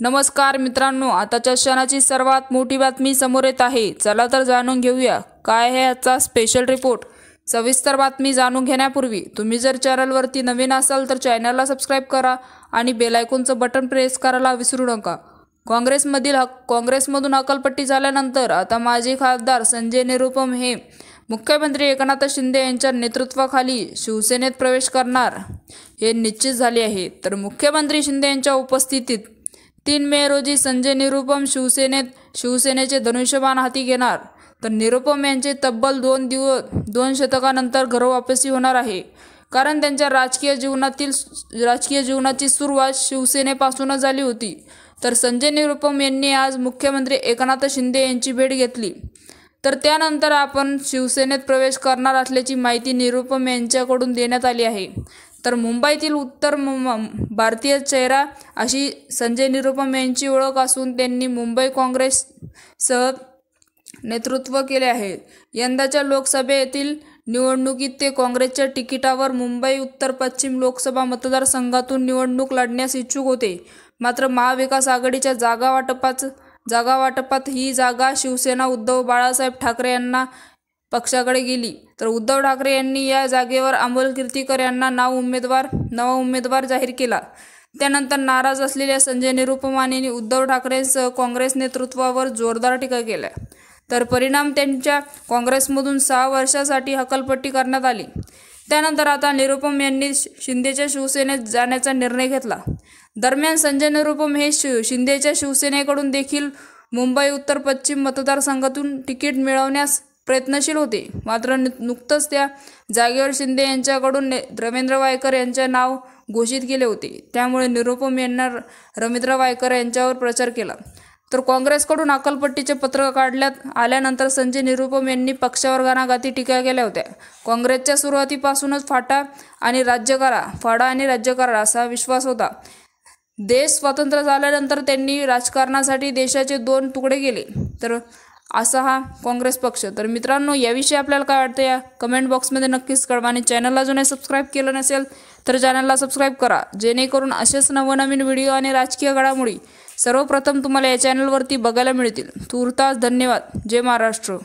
नमस्कार मित्रांनो, आताच्या क्षणाची सर्वात मोठी बातमी समोर येत आहे। चला तर जाणून घेऊया काय आहे आजचा स्पेशल रिपोर्ट। सविस्तर बातमी जाणून घेण्यापूर्वी तुम्ही जर चॅनलवरती नवीन असाल तर चॅनलला सबस्क्राइब करा आणि बेल आयकॉनचं बटन प्रेस करायला विसरू नका। काँग्रेसमधून हकालपट्टी झाल्यानंतर आता माजी खासदार संजय निरुपम हे मुख्यमंत्री एकनाथ शिंदे यांच्या नेतृत्वाखाली शिवसेनेत प्रवेश करणार हे निश्चित झाले आहे। तर मुख्यमंत्री शिंदे यांच्या उपस्थितीत 3 मे रोजी संजय निरुपम शिवसेनेचे धनुष्यबाण हाती घेणार। तर निरुपम यांचे तब्बल 2 शतकानंतर घरवापसी होणार आहे, कारण त्यांच्या राजकीय जीवनाची सुरुवात शिवसेनेपासूनच झाली होती। तर संजय निरुपम यांनी आज मुख्यमंत्री एकनाथ शिंदे यांची भेट घेतली। तर त्यानंतर आपण शिवसेनेत प्रवेश करणार असल्याची माहिती निरुपम यांच्याकडून देण्यात आली आहे। तर मुंबईतील उत्तर भारतीय चेहरा अशी संजय निरुपम यांची ओळख असून त्यांनी मुंबई काँग्रेससह नेतृत्व केले आहे। यंदाच्या लोकसभेतील निवडणुकीत ते काँग्रेसच्या तिकिटावर मुंबई उत्तर पश्चिम लोकसभा मतदारसंघातून निवडणूक लढण्यास इच्छुक होते। मात्र महाविकास आघाडीच्या जागा वाटपात ही जागा शिवसेना उद्धव बाळासाहेब ठाकरे यांना पक्षाकडे गेली। तर उद्धव ठाकरे यांनी या जागेवर अमोल कीर्तीकर यांना नवा उमेदवार जाहीर केला। त्यानंतर नाराज असलेल्या संजय निरुपमांनी उद्धव ठाकरेंसह काँग्रेस नेतृत्वावर जोरदार टीका केली। तर परिणाम त्यांच्या काँग्रेसमधून 6 वर्षांसाठी हकालपट्टी करण्यात आली। त्यानंतर आता निरुपम यांनी शिंदेच्या शिवसेनेत जाण्याचा निर्णय घेतला। दरम्यान संजय निरुपम हे शिंदेच्या शिवसेनेकडून देखील मुंबई उत्तर पश्चिम मतदारसंघातून तिकीट मिळवण्यास प्रयत्नशील होते। मात्र नुकतंच त्या जागेवर शिंदे यांच्याकडून रवींद्र वायकर यांचे नाव घोषित केले होते। त्यामुळे निरुपम यांना रवींद्र वायकर यांच्यावर प्रचार केला। तर काँग्रेसकडून हकालपट्टीचे पत्र काढण्यात आल्यानंतर संजय निरुपम यांनी पक्षावर घणाघाती टीका केल्या होत्या। काँग्रेसच्या सुरुवातीपासूनच फाडा आणि राज्य करा असा विश्वास होता। देश स्वतंत्र झाल्यानंतर त्यांनी राजकारणासाठी देशाचे 2 तुकडे केले। तर असा हा काँग्रेस पक्ष। तर मित्रांनो, याविषयी आपल्याला काय वाटतं या कमेंट बॉक्समध्ये नक्कीच कळवा आणि चॅनलला अजूनही सबस्क्राइब केलं नसेल तर चॅनलला सबस्क्राइब करा, जेणेकरून असेच नवनवीन व्हिडिओ आणि राजकीय घडामोडी सर्वप्रथम तुम्हाला या चॅनलवरती बघायला मिळतील। तूर्तास धन्यवाद। जय महाराष्ट्र।